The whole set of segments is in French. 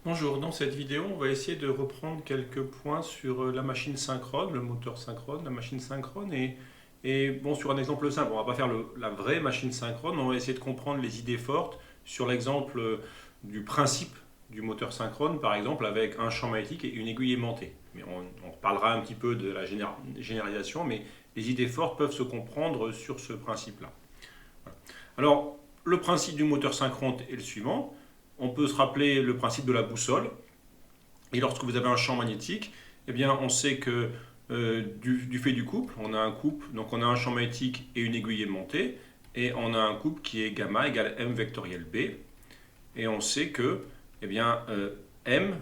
Bonjour, dans cette vidéo, on va essayer de reprendre quelques points sur la machine synchrone, le moteur synchrone, la machine synchrone et bon, sur un exemple simple, on va pas faire la vraie machine synchrone, on va essayer de comprendre les idées fortes sur l'exemple du principe du moteur synchrone, par exemple, avec un champ magnétique et une aiguille aimantée. Mais on reparlera un petit peu de la généralisation, mais les idées fortes peuvent se comprendre sur ce principe-là. Voilà. Alors, le principe du moteur synchrone est le suivant. On peut se rappeler le principe de la boussole. Et lorsque vous avez un champ magnétique, eh bien, on sait que du fait du couple, on a un couple, donc on a un champ magnétique et une aiguille aimantée, et on a un couple qui est gamma égale m vectoriel b. Et on sait que eh bien, m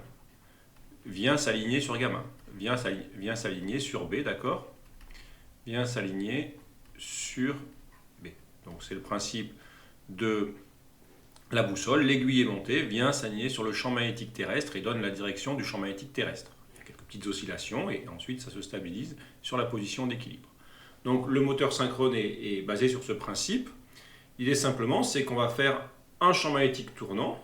vient s'aligner sur gamma, vient s'aligner sur b, d'accord? Vient s'aligner sur b. Donc c'est le principe de la boussole, l'aiguille aimantée vient s'aligner sur le champ magnétique terrestre et donne la direction du champ magnétique terrestre. Il y a quelques petites oscillations et ensuite ça se stabilise sur la position d'équilibre. Donc le moteur synchrone est basé sur ce principe. L'idée simplement, c'est qu'on va faire un champ magnétique tournant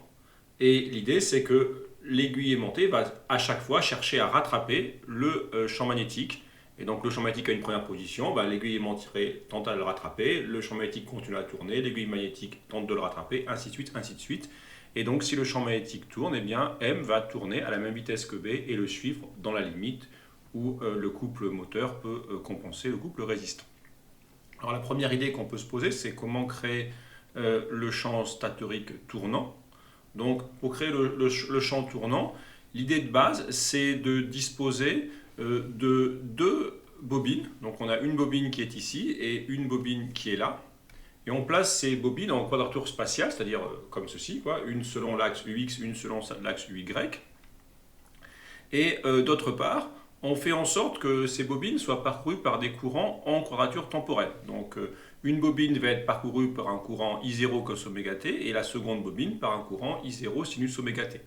et l'idée c'est que l'aiguille aimantée va à chaque fois chercher à rattraper le champ magnétique. Et donc le champ magnétique a une première position, l'aiguille aimantée tente à le rattraper, le champ magnétique continue à tourner, l'aiguille magnétique tente de le rattraper, ainsi de suite, ainsi de suite. Et donc si le champ magnétique tourne, eh bien M va tourner à la même vitesse que B et le suivre dans la limite où le couple moteur peut compenser le couple résistant. Alors la première idée qu'on peut se poser, c'est comment créer le champ statorique tournant. Donc pour créer le champ tournant, l'idée de base, c'est de disposer de deux bobines. Donc on a une bobine qui est ici et une bobine qui est là. Et on place ces bobines en quadrature spatiale, c'est-à-dire comme ceci, quoi, une selon l'axe UX, une selon l'axe UY. Et d'autre part, on fait en sorte que ces bobines soient parcourues par des courants en quadrature temporelle. Donc une bobine va être parcourue par un courant I0 cos ωt et la seconde bobine par un courant I0 sinus ωt.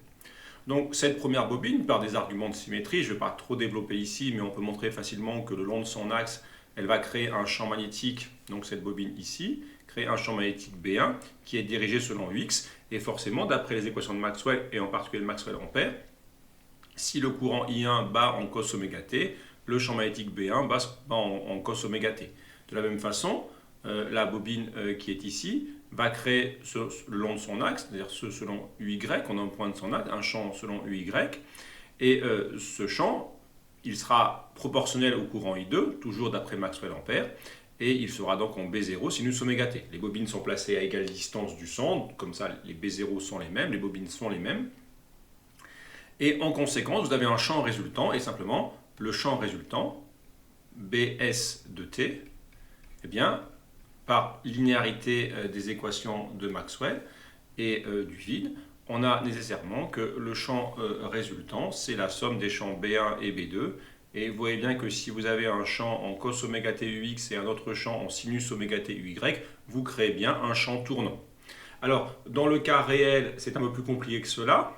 Donc cette première bobine, par des arguments de symétrie, je ne vais pas trop développer ici, mais on peut montrer facilement que le long de son axe, elle va créer un champ magnétique, donc cette bobine ici, créer un champ magnétique B1 qui est dirigé selon Ux, et forcément, d'après les équations de Maxwell, et en particulier de Maxwell-Ampère, si le courant I1 bat en cos ωt, le champ magnétique B1 bat en cos ωt. De la même façon, la bobine qui est ici va créer le long de son axe, c'est-à-dire selon UY, on a un point de son axe, un champ selon UY, et ce champ, il sera proportionnel au courant I2, toujours d'après Maxwell-Ampère, et il sera donc en B0 sinus ωt. Les bobines sont placées à égale distance du centre, comme ça les B0 sont les mêmes, les bobines sont les mêmes, et en conséquence, vous avez un champ résultant, et simplement, le champ résultant, Bs de t, eh bien, par linéarité des équations de Maxwell et du vide, on a nécessairement que le champ résultant, c'est la somme des champs B1 et B2. Et vous voyez bien que si vous avez un champ en cos ωt ux et un autre champ en sinus ωt uy, vous créez bien un champ tournant. Alors, dans le cas réel, c'est un peu plus compliqué que cela,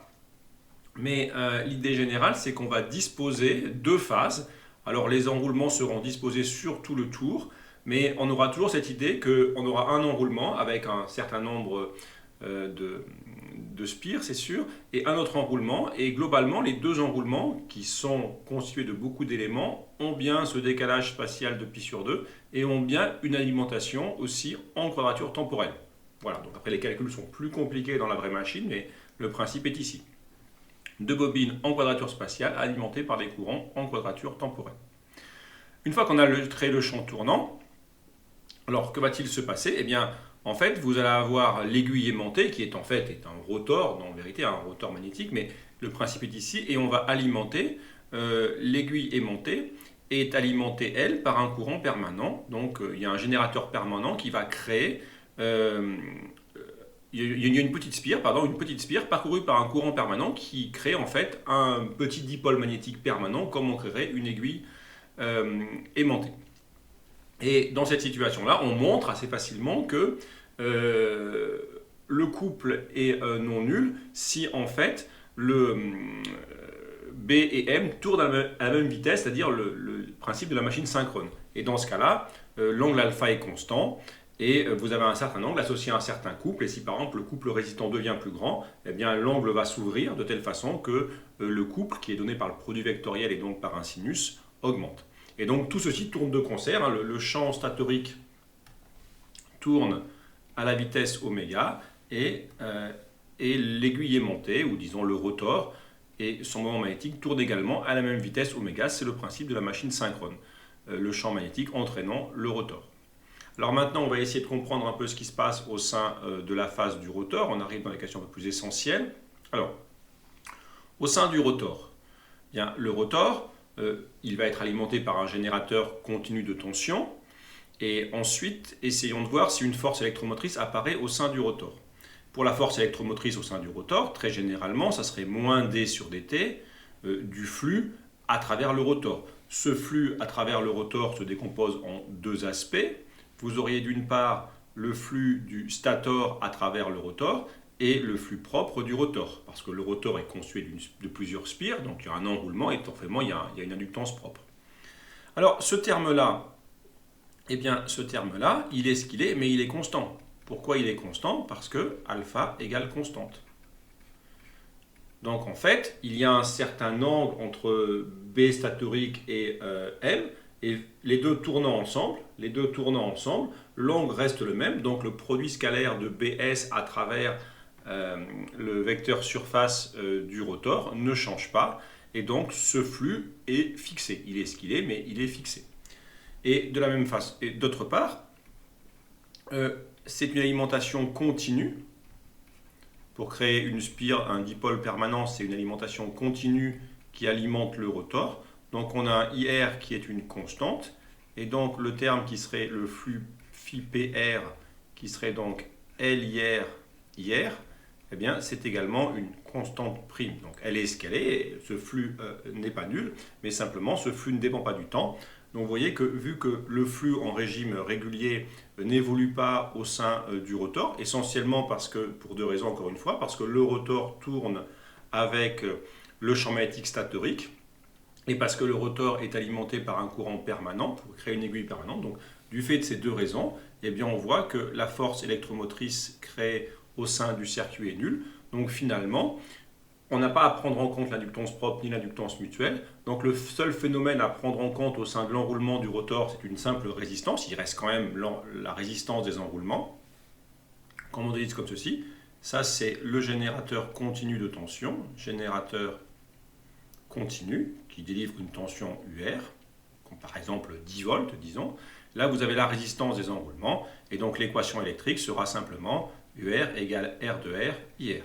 mais l'idée générale, c'est qu'on va disposer deux phases. Alors, les enroulements seront disposés sur tout le tour, mais on aura toujours cette idée qu'on aura un enroulement avec un certain nombre de spires, c'est sûr, et un autre enroulement. Et globalement, les deux enroulements, qui sont constitués de beaucoup d'éléments, ont bien ce décalage spatial de pi sur 2 et ont bien une alimentation aussi en quadrature temporelle. Voilà, donc après les calculs sont plus compliqués dans la vraie machine, mais le principe est ici. Deux bobines en quadrature spatiale alimentées par des courants en quadrature temporelle. Une fois qu'on a créé le champ tournant, alors, que va-t-il se passer? Eh bien, en fait, vous allez avoir l'aiguille aimantée, qui est en fait un rotor, en vérité un rotor magnétique, mais le principe est ici, et on va alimenter l'aiguille aimantée, est alimentée, elle, par un courant permanent. Donc, il y a un générateur permanent qui va créer... il y a une petite spire parcourue par un courant permanent qui crée en fait un petit dipôle magnétique permanent, comme on créerait une aiguille aimantée. Et dans cette situation-là, on montre assez facilement que le couple est non nul si en fait le B et M tournent à la même vitesse, c'est-à-dire le principe de la machine synchrone. Et dans ce cas-là, l'angle alpha est constant et vous avez un certain angle associé à un certain couple, et si par exemple le couple résistant devient plus grand, eh bien l'angle va s'ouvrir de telle façon que le couple qui est donné par le produit vectoriel et donc par un sinus augmente. Et donc tout ceci tourne de concert, hein. Le champ statorique tourne à la vitesse oméga et l'aiguille aimantée, ou disons le rotor, et son moment magnétique tourne également à la même vitesse oméga. C'est le principe de la machine synchrone, le champ magnétique entraînant le rotor. Alors maintenant, on va essayer de comprendre un peu ce qui se passe au sein de la phase du rotor. On arrive dans les questions un peu plus essentielles. Alors, au sein du rotor, bien, le rotor, il va être alimenté par un générateur continu de tension. Et ensuite, essayons de voir si une force électromotrice apparaît au sein du rotor. Pour la force électromotrice au sein du rotor, très généralement, ça serait moins d sur dt du flux à travers le rotor. Ce flux à travers le rotor se décompose en deux aspects. Vous auriez d'une part le flux du stator à travers le rotor et le flux propre du rotor, parce que le rotor est constitué de plusieurs spires, donc il y a un enroulement et forcément il y a une inductance propre. Alors ce terme-là, eh bien ce terme-là, il est ce qu'il est, mais il est constant. Pourquoi il est constant? Parce que alpha égale constante. Donc en fait, il y a un certain angle entre B statorique et M, et les deux tournant ensemble, l'angle reste le même, donc le produit scalaire de BS à travers le vecteur surface du rotor ne change pas, et donc ce flux est fixé. Il est ce qu'il est, mais il est fixé. Et de la même façon, et d'autre part, c'est une alimentation continue. Pour créer une spire, un dipôle permanent, c'est une alimentation continue qui alimente le rotor. Donc on a un IR qui est une constante, et donc le terme qui serait le flux phi PR, qui serait donc LIR IR, eh bien c'est également une constante prime. Donc elle est ce qu'elle est, ce flux n'est pas nul, mais simplement ce flux ne dépend pas du temps. Donc vous voyez que vu que le flux en régime régulier n'évolue pas au sein du rotor, essentiellement parce que, pour deux raisons encore une fois, parce que le rotor tourne avec le champ magnétique statorique, et parce que le rotor est alimenté par un courant permanent pour créer une aiguille permanente. Donc du fait de ces deux raisons, eh bien, on voit que la force électromotrice créée au sein du circuit est nulle. Donc finalement, on n'a pas à prendre en compte l'inductance propre ni l'inductance mutuelle. Donc le seul phénomène à prendre en compte au sein de l'enroulement du rotor, c'est une simple résistance. Il reste quand même la résistance des enroulements. Quand on dit comme ceci, ça c'est le générateur continu de tension, générateur continu qui délivre une tension UR, comme par exemple 10 volts, disons. Là, vous avez la résistance des enroulements, et donc l'équation électrique sera simplement UR égale R de R IR.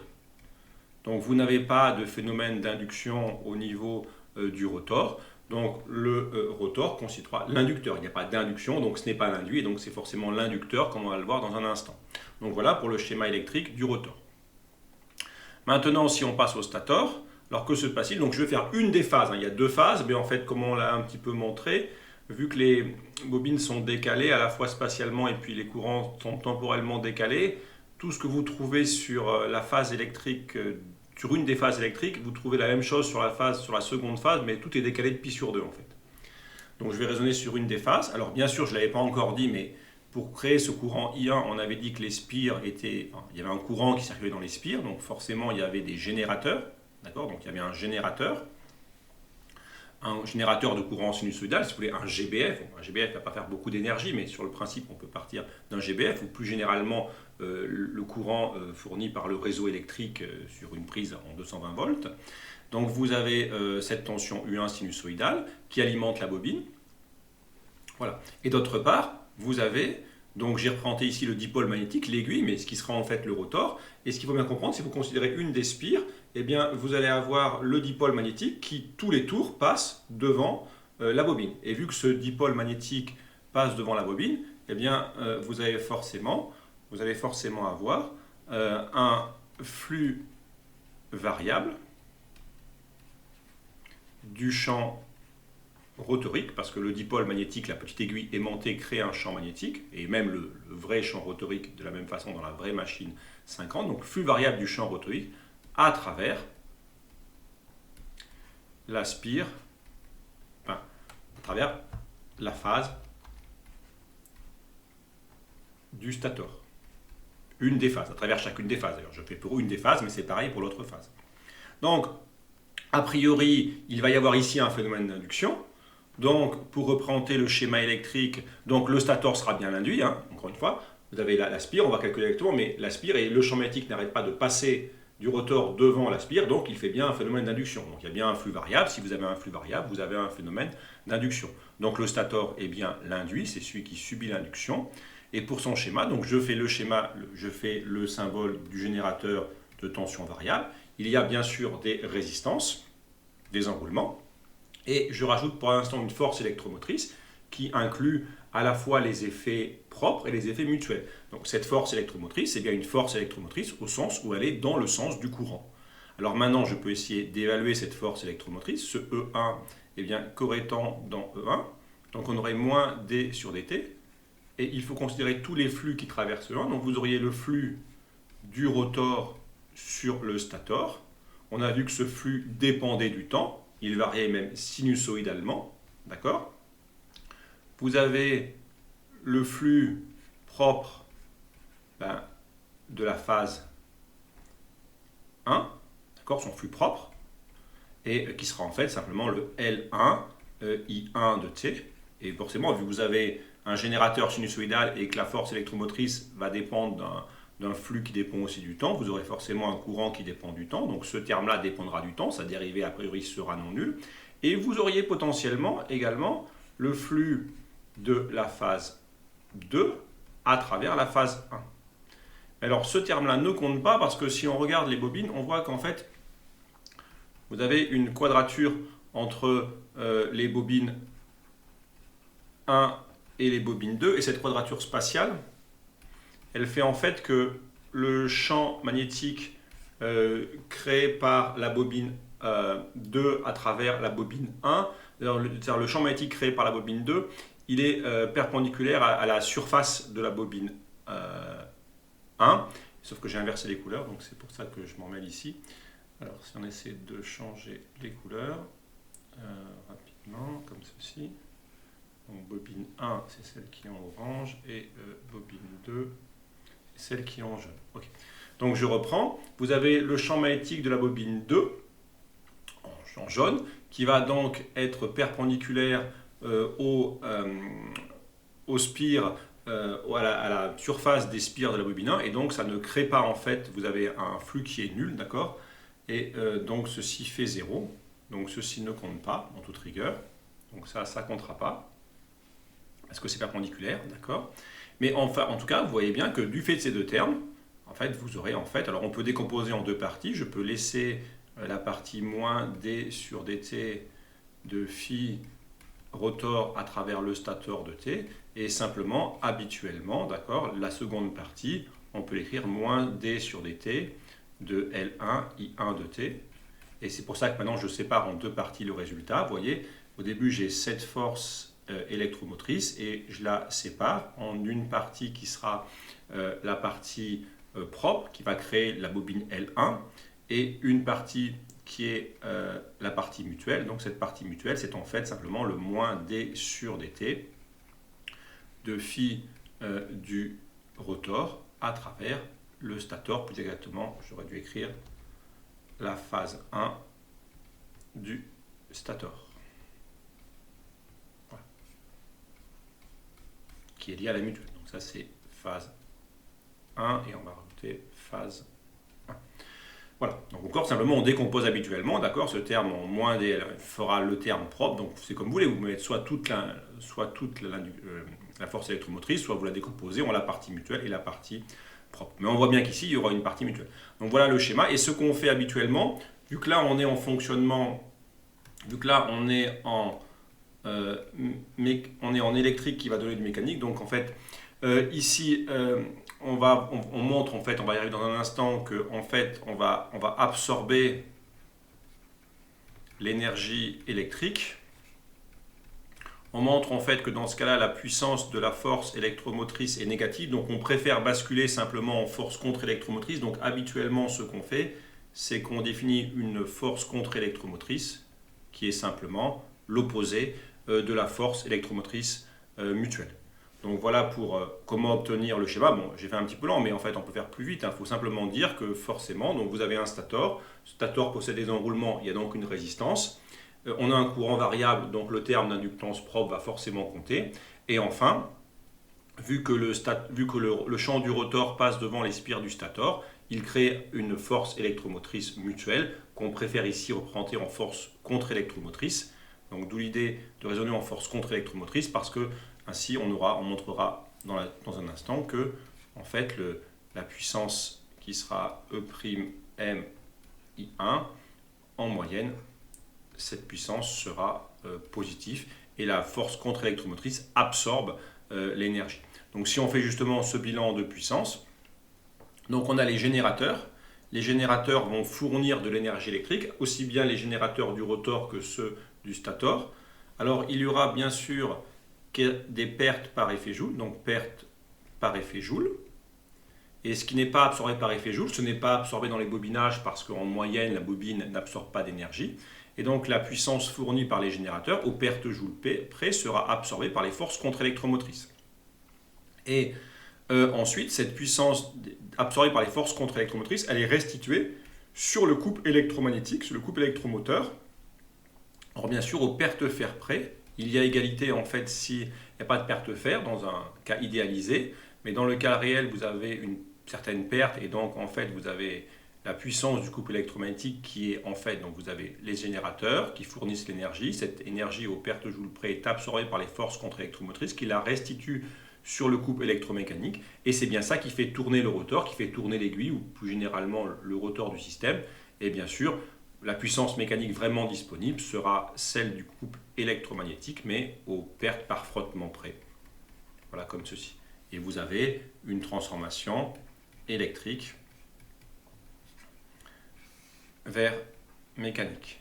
Donc vous n'avez pas de phénomène d'induction au niveau du rotor. Donc le rotor constituera l'inducteur. Il n'y a pas d'induction, donc ce n'est pas l'induit, et donc c'est forcément l'inducteur, comme on va le voir dans un instant. Donc voilà pour le schéma électrique du rotor. Maintenant, si on passe au stator, alors que se passe-t-il? Donc je vais faire une des phases. Il y a deux phases, mais en fait, comme on l'a un petit peu montré, vu que les bobines sont décalées à la fois spatialement et puis les courants sont temporellement décalés, tout ce que vous trouvez sur la phase électrique, sur une des phases électriques, vous trouvez la même chose sur la seconde phase, mais tout est décalé de pi sur 2 en fait. Donc je vais raisonner sur une des phases. Alors bien sûr, je ne l'avais pas encore dit, mais pour créer ce courant I1, on avait dit que les spires étaient... Enfin, il y avait un courant qui circulait dans les spires, donc forcément il y avait des générateurs, d'accord? Donc il y avait un générateur de courant sinusoïdal, si vous voulez, un GBF. Bon, un GBF ne va pas faire beaucoup d'énergie, mais sur le principe, on peut partir d'un GBF, ou plus généralement, le courant fourni par le réseau électrique sur une prise en 220 volts. Donc vous avez cette tension U1 sinusoïdale qui alimente la bobine. Voilà. Et d'autre part, vous avez, donc j'ai représenté ici le dipôle magnétique, l'aiguille, mais ce qui sera en fait le rotor. Et ce qu'il faut bien comprendre, si vous considérez une des spires, eh bien, vous allez avoir le dipôle magnétique qui, tous les tours, passe devant la bobine. Et vu que ce dipôle magnétique passe devant la bobine, eh bien, vous allez forcément avoir un flux variable du champ rotorique, parce que le dipôle magnétique, la petite aiguille aimantée, crée un champ magnétique, et même le vrai champ rotorique de la même façon dans la vraie machine 50, donc flux variable du champ rotorique à travers la spire, à travers la phase du stator. Une des phases, à travers chacune des phases. D'ailleurs, je fais pour une des phases, mais c'est pareil pour l'autre phase. Donc, a priori, il va y avoir ici un phénomène d'induction. Donc, pour représenter le schéma électrique, donc le stator sera bien induit, hein, encore une fois. Vous avez la spire, on va calculer exactement, mais la spire et le champ magnétique n'arrêtent pas de passer du rotor devant la spire, donc il fait bien un phénomène d'induction. Donc il y a bien un flux variable. Si vous avez un flux variable, vous avez un phénomène d'induction. Donc le stator est bien l'induit, c'est celui qui subit l'induction. Et pour son schéma, donc je fais le schéma, je fais le symbole du générateur de tension variable. Il y a bien sûr des résistances, des enroulements, et je rajoute pour l'instant une force électromotrice qui inclut à la fois les effets propres et les effets mutuels. Donc cette force électromotrice, c'est bien une force électromotrice au sens où elle est dans le sens du courant. Alors maintenant, je peux essayer d'évaluer cette force électromotrice. Ce E1 est bien correctant dans E1. Donc on aurait moins D sur dt. Et il faut considérer tous les flux qui traversent E1. Donc vous auriez le flux du rotor sur le stator. On a vu que ce flux dépendait du temps. Il variait même sinusoïdalement. D'accord ? Vous avez le flux propre de la phase 1, d'accord, son flux propre, et qui sera en fait simplement le L1 I1 de T. Et forcément, vu que vous avez un générateur sinusoïdal et que la force électromotrice va dépendre d'un flux qui dépend aussi du temps, vous aurez forcément un courant qui dépend du temps. Donc ce terme-là dépendra du temps, sa dérivée a priori sera non nulle. Et vous auriez potentiellement également le flux de la phase 2 à travers la phase 1. Alors ce terme-là ne compte pas parce que si on regarde les bobines, on voit qu'en fait, vous avez une quadrature entre les bobines 1 et les bobines 2, et cette quadrature spatiale, elle fait en fait que le champ magnétique créé par la bobine 2 à travers la bobine 1, c'est-à-dire le champ magnétique créé par la bobine 2, il est perpendiculaire à la surface de la bobine 1, sauf que j'ai inversé les couleurs, donc c'est pour ça que je m'en mêle ici. Alors si on essaie de changer les couleurs rapidement, comme ceci. Donc bobine 1, c'est celle qui est en orange, et bobine 2, c'est celle qui est en jaune. Okay. Donc je reprends, vous avez le champ magnétique de la bobine 2, en jaune, qui va donc être perpendiculaire au spire, à la surface des spires de la bobine 1, et donc ça ne crée pas en fait, vous avez un flux qui est nul, d'accord, et donc ceci fait 0, donc ceci ne compte pas en toute rigueur, donc ça ne comptera pas, parce que c'est perpendiculaire, d'accord, mais enfin, en tout cas, vous voyez bien que du fait de ces deux termes, en fait, vous aurez en fait, alors on peut décomposer en deux parties, je peux laisser la partie moins d sur dt de phi rotor à travers le stator de t, et simplement, habituellement, d'accord, la seconde partie, on peut l'écrire moins d sur dt de L1 I1 de t, et c'est pour ça que maintenant je sépare en deux parties le résultat. Vous voyez, au début j'ai cette force électromotrice et je la sépare en une partie qui sera la partie propre qui va créer la bobine L1 et une partie qui est la partie mutuelle. Donc cette partie mutuelle, c'est en fait simplement le moins d sur dt de phi du rotor à travers le stator. Plus exactement, j'aurais dû écrire la phase 1 du stator. Voilà. Qui est liée à la mutuelle. Donc ça c'est phase 1 et on va rajouter phase 1. Voilà, donc encore simplement on décompose habituellement, d'accord, ce terme en moins d fera le terme propre, donc c'est comme vous voulez, vous mettez soit toute la force électromotrice, soit vous la décomposez en la partie mutuelle et la partie propre. Mais on voit bien qu'ici il y aura une partie mutuelle. Donc voilà le schéma, et ce qu'on fait habituellement, vu que là on est en fonctionnement, vu que là on est en électrique qui va donner du mécanique, donc en fait ici on montre, en fait, on va y arriver dans un instant, que en fait, on va absorber l'énergie électrique. On montre en fait que dans ce cas-là, la puissance de la force électromotrice est négative, donc on préfère basculer simplement en force contre-électromotrice. Donc habituellement, ce qu'on fait, c'est qu'on définit une force contre-électromotrice qui est simplement l'opposé de la force électromotrice mutuelle. Donc voilà pour comment obtenir le schéma. Bon, j'ai fait un petit peu lent, mais en fait on peut faire plus vite. Il faut simplement dire que forcément, donc vous avez un stator. Stator possède des enroulements, il y a donc une résistance. On a un courant variable, donc le terme d'inductance propre va forcément compter. Et enfin, vu que le champ du rotor passe devant les spires du stator, il crée une force électromotrice mutuelle qu'on préfère ici représenter en force contre-électromotrice. Donc d'où l'idée de raisonner en force contre-électromotrice, parce que ainsi on montrera dans un instant que en fait la puissance qui sera E'M I1 en moyenne, cette puissance sera positive et la force contre-électromotrice absorbe l'énergie. Donc si on fait justement ce bilan de puissance, donc on a les générateurs. Les générateurs vont fournir de l'énergie électrique, aussi bien les générateurs du rotor que ceux du stator. Alors il y aura bien sûr des pertes par effet Joule, donc pertes par effet Joule. Et ce qui n'est pas absorbé par effet Joule, ce n'est pas absorbé dans les bobinages parce qu'en moyenne, la bobine n'absorbe pas d'énergie. Et donc la puissance fournie par les générateurs, aux pertes Joule près, sera absorbée par les forces contre-électromotrices. Et ensuite, cette puissance absorbée par les forces contre-électromotrices, elle est restituée sur le couple électromagnétique, sur le couple électromoteur. Alors bien sûr, aux pertes fer près, il y a égalité en fait s'il n'y a pas de perte fer dans un cas idéalisé, mais dans le cas réel, vous avez une certaine perte et donc en fait vous avez la puissance du couple électromagnétique qui est en fait, donc vous avez les générateurs qui fournissent l'énergie, cette énergie aux pertes Joule près est absorbée par les forces contre-électromotrices qui la restituent sur le couple électromécanique et c'est bien ça qui fait tourner le rotor, qui fait tourner l'aiguille ou plus généralement le rotor du système et bien sûr la puissance mécanique vraiment disponible sera celle du couple électromagnétique mais aux pertes par frottement près. Voilà comme ceci. Et vous avez une transformation électrique vers mécanique.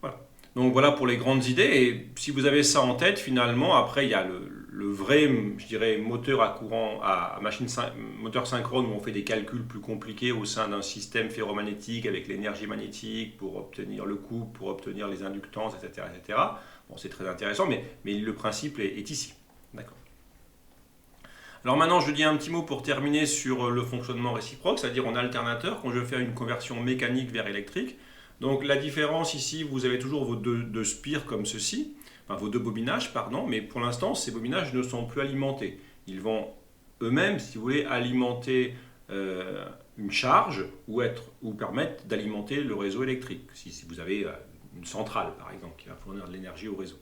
Voilà. Donc voilà pour les grandes idées. Et si vous avez ça en tête, finalement, après il y a le vrai, je dirais, moteur à courant, moteur synchrone où on fait des calculs plus compliqués au sein d'un système ferromagnétique avec l'énergie magnétique pour obtenir le couple, pour obtenir les inductances, etc., etc. Bon, c'est très intéressant, mais le principe est ici. D'accord. Alors maintenant, je dis un petit mot pour terminer sur le fonctionnement réciproque, c'est-à-dire en alternateur, quand je vais faire une conversion mécanique vers électrique. Donc la différence ici, vous avez toujours vos deux spires comme ceci, enfin vos deux bobinages, pardon, mais pour l'instant, ces bobinages ne sont plus alimentés. Ils vont eux-mêmes, si vous voulez, alimenter une charge ou permettre d'alimenter le réseau électrique, si vous avez une centrale, par exemple, qui va fournir de l'énergie au réseau.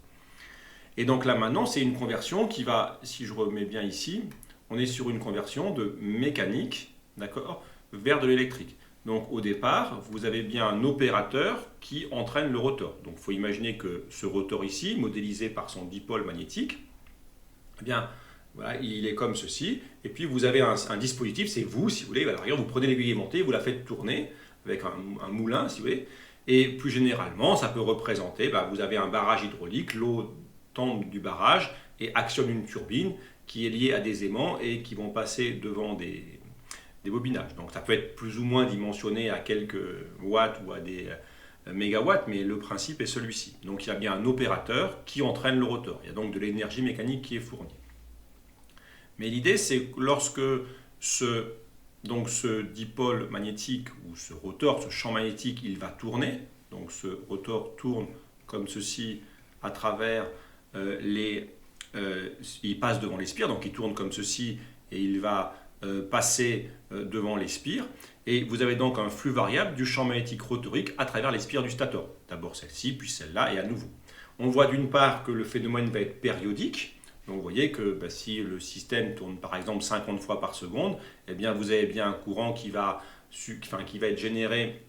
Et donc là maintenant, c'est une conversion qui va, si je remets bien ici, on est sur une conversion de mécanique, d'accord, vers de l'électrique. Donc au départ, vous avez bien un opérateur qui entraîne le rotor. Donc il faut imaginer que ce rotor ici, modélisé par son dipôle magnétique, eh bien, voilà, il est comme ceci. Et puis vous avez un dispositif, c'est vous, si vous voulez, à l'arrière, vous prenez l'aiguille aimantée, vous la faites tourner avec un moulin, si vous voulez. Et plus généralement, ça peut représenter, vous avez un barrage hydraulique, l'eau tombe du barrage et actionne une turbine qui est liée à des aimants et qui vont passer devant des bobinages. Donc ça peut être plus ou moins dimensionné à quelques watts ou à des mégawatts, mais le principe est celui-ci. Donc il y a bien un opérateur qui entraîne le rotor. Il y a donc de l'énergie mécanique qui est fournie. Mais l'idée, c'est que lorsque ce dipôle magnétique ou ce rotor, ce champ magnétique, il va tourner, donc ce rotor tourne comme ceci à travers il passe devant les spires, donc il tourne comme ceci et il va passer devant les spires. Et vous avez donc un flux variable du champ magnétique rotorique à travers les spires du stator. D'abord celle-ci, puis celle-là et à nouveau. On voit d'une part que le phénomène va être périodique. Donc vous voyez que si le système tourne par exemple 50 fois par seconde, eh bien vous avez bien un courant qui va être généré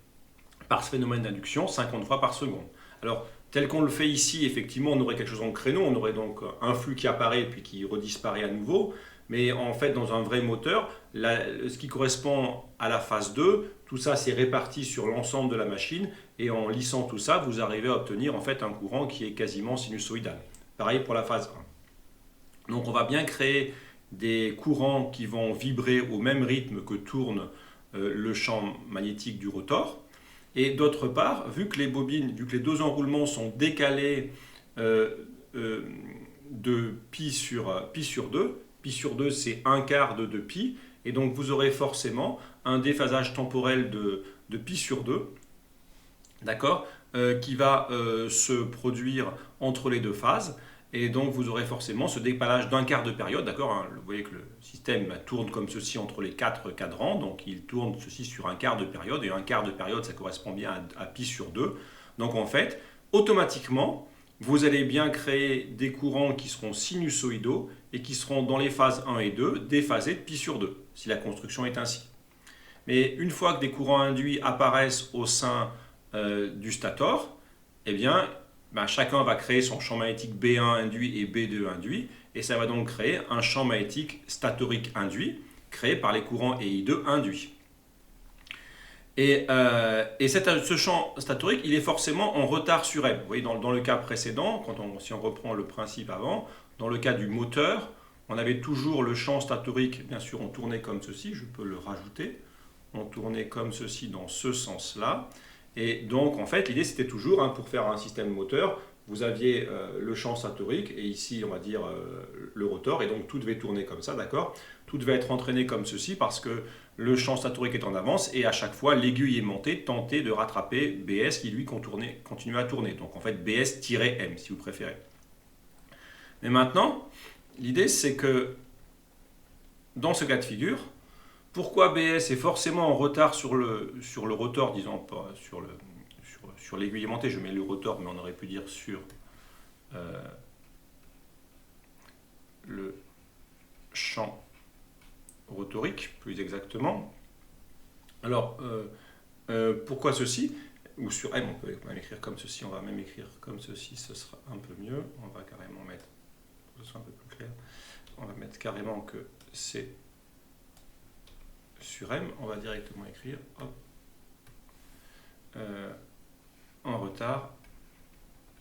par ce phénomène d'induction 50 fois par seconde. Alors tel qu'on le fait ici, effectivement, on aurait quelque chose en créneau, on aurait donc un flux qui apparaît puis qui redisparaît à nouveau. Mais en fait, dans un vrai moteur, ce qui correspond à la phase 2, tout ça c'est réparti sur l'ensemble de la machine et en lissant tout ça, vous arrivez à obtenir en fait un courant qui est quasiment sinusoïdal. Pareil pour la phase 1. Donc on va bien créer des courants qui vont vibrer au même rythme que tourne le champ magnétique du rotor. Et d'autre part, vu que les deux enroulements sont décalés de pi sur 2. Pi sur 2, c'est un quart de 2pi. Et donc, vous aurez forcément un déphasage temporel de pi sur 2, d'accord, qui va se produire entre les deux phases. Et donc, vous aurez forcément ce décalage d'un quart de période, d'accord, hein. Vous voyez que le système tourne comme ceci entre les 4 cadrans. Donc, il tourne ceci sur un quart de période. Et un quart de période, ça correspond bien à pi sur 2. Donc, en fait, automatiquement, vous allez bien créer des courants qui seront sinusoïdaux et qui seront dans les phases 1 et 2 déphasés de pi sur 2, si la construction est ainsi. Mais une fois que des courants induits apparaissent au sein du stator, eh bien, chacun va créer son champ magnétique B1 induit et B2 induit, et ça va donc créer un champ magnétique statorique induit, créé par les courants EI2 induits. Et ce champ statorique, il est forcément en retard sur M. Vous voyez, dans le cas précédent, si on reprend le principe avant, dans le cas du moteur, on avait toujours le champ statorique, bien sûr, on tournait comme ceci, je peux le rajouter, on tournait comme ceci dans ce sens-là. Et donc, en fait, l'idée, c'était toujours, hein, pour faire un système moteur, vous aviez le champ statorique, et ici, on va dire le rotor, et donc tout devait tourner comme ça, d'accord? Tout devait être entraîné comme ceci, parce que le champ statorique est en avance, et à chaque fois, l'aiguille est montée, tenter de rattraper BS, qui lui continuait à tourner. Donc, en fait, BS-M, si vous préférez. Mais maintenant, l'idée, c'est que, dans ce cas de figure, pourquoi BS est forcément en retard sur le rotor, disons pas sur l'aiguille aimantée, je mets le rotor, mais on aurait pu dire sur le champ rotorique, plus exactement. Alors, pourquoi ceci? Ou sur M, on peut même écrire comme ceci, on va même écrire comme ceci, ce sera un peu mieux. On va carrément mettre, pour que ce soit un peu plus clair, on va mettre carrément que c'est sur M, on va directement écrire hop, en retard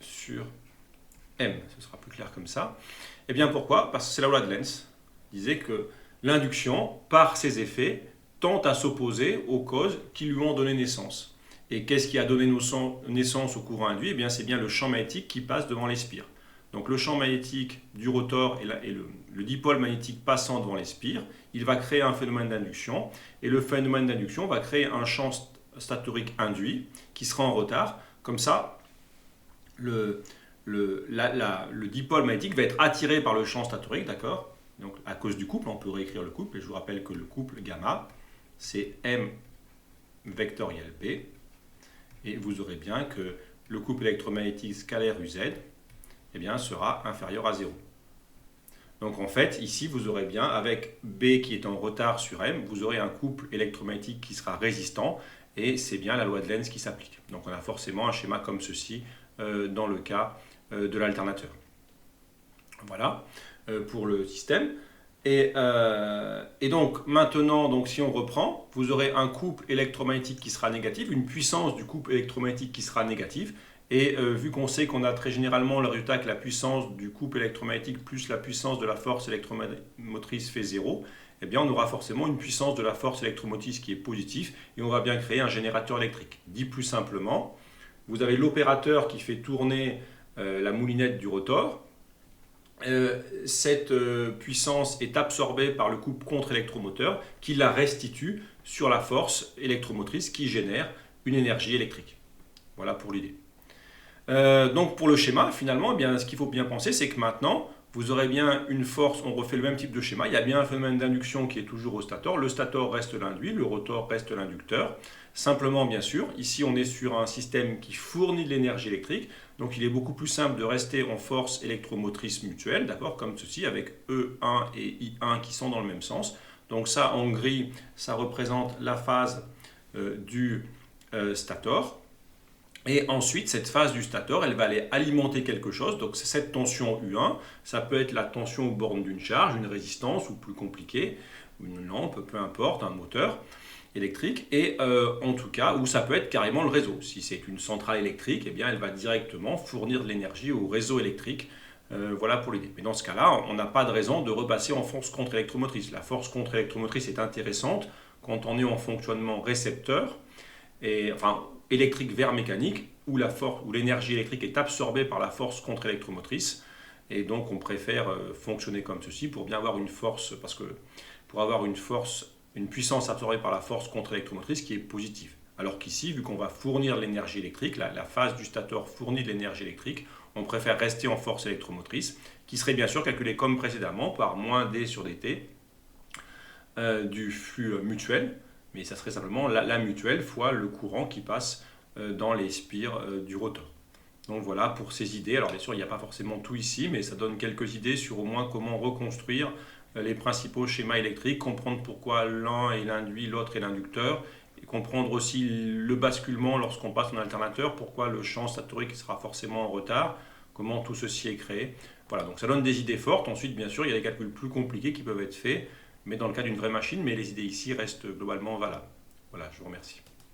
sur M. Ce sera plus clair comme ça. Et bien pourquoi? Parce que c'est la loi de Lenz. Il disait que l'induction, par ses effets, tend à s'opposer aux causes qui lui ont donné naissance. Et qu'est-ce qui a donné naissance au courant induit? Eh bien, c'est bien le champ magnétique qui passe devant les spires. Donc le champ magnétique du rotor et le dipôle magnétique passant devant les spires, il va créer un phénomène d'induction, et le phénomène d'induction va créer un champ statorique induit qui sera en retard. Comme ça, le dipôle magnétique va être attiré par le champ statorique, d'accord? Donc à cause du couple, on peut réécrire le couple, et je vous rappelle que le couple gamma, c'est M vectoriel B, et vous aurez bien que le couple électromagnétique scalaire UZ, eh bien, sera inférieur à 0. Donc en fait, ici, vous aurez bien, avec B qui est en retard sur M, vous aurez un couple électromagnétique qui sera résistant, et c'est bien la loi de Lenz qui s'applique. Donc on a forcément un schéma comme ceci dans le cas de l'alternateur. Voilà pour le système. Et donc maintenant, donc, si on reprend, vous aurez un couple électromagnétique qui sera négatif, une puissance du couple électromagnétique qui sera négative. Et vu qu'on sait qu'on a très généralement le résultat que la puissance du couple électromagnétique plus la puissance de la force électromotrice fait 0, eh bien on aura forcément une puissance de la force électromotrice qui est positive et on va bien créer un générateur électrique. Dit plus simplement, vous avez l'opérateur qui fait tourner la moulinette du rotor. Cette puissance est absorbée par le couple contre-électromoteur qui la restitue sur la force électromotrice qui génère une énergie électrique. Voilà pour l'idée. Donc pour le schéma, finalement, eh bien, ce qu'il faut bien penser, c'est que maintenant, vous aurez bien une force, on refait le même type de schéma, il y a bien un phénomène d'induction qui est toujours au stator, le stator reste l'induit, le rotor reste l'inducteur. Simplement, bien sûr, ici on est sur un système qui fournit de l'énergie électrique, donc il est beaucoup plus simple de rester en force électromotrice mutuelle, d'accord, comme ceci, avec E1 et I1 qui sont dans le même sens. Donc ça, en gris, ça représente la phase du stator. Et ensuite, cette phase du stator, elle va aller alimenter quelque chose. Donc, c'est cette tension U1. Ça peut être la tension aux bornes d'une charge, une résistance, ou plus compliqué, une lampe, peu importe, un moteur électrique. Et en tout cas, ou ça peut être carrément le réseau. Si c'est une centrale électrique, eh bien, elle va directement fournir de l'énergie au réseau électrique. Voilà pour l'idée. Mais dans ce cas-là, on n'a pas de raison de repasser en force contre-électromotrice. La force contre-électromotrice est intéressante quand on est en fonctionnement récepteur, et enfin électrique vers mécanique, où l'énergie électrique est absorbée par la force contre-électromotrice. Et donc on préfère fonctionner comme ceci pour bien avoir une force, parce que pour avoir une force, une puissance absorbée par la force contre-électromotrice qui est positive. Alors qu'ici, vu qu'on va fournir l'énergie électrique, la phase du stateur fournit de l'énergie électrique, on préfère rester en force électromotrice, qui serait bien sûr calculée comme précédemment par moins d sur dt du flux mutuel, mais ça serait simplement la mutuelle fois le courant qui passe dans les spires du rotor. Donc voilà pour ces idées. Alors bien sûr, il n'y a pas forcément tout ici, mais ça donne quelques idées sur au moins comment reconstruire les principaux schémas électriques, comprendre pourquoi l'un est l'induit, l'autre est l'inducteur, et comprendre aussi le basculement lorsqu'on passe en alternateur, pourquoi le champ statorique sera forcément en retard, comment tout ceci est créé. Voilà, donc ça donne des idées fortes. Ensuite, bien sûr, il y a des calculs plus compliqués qui peuvent être faits, mais dans le cas d'une vraie machine, mais les idées ici restent globalement valables. Voilà, je vous remercie.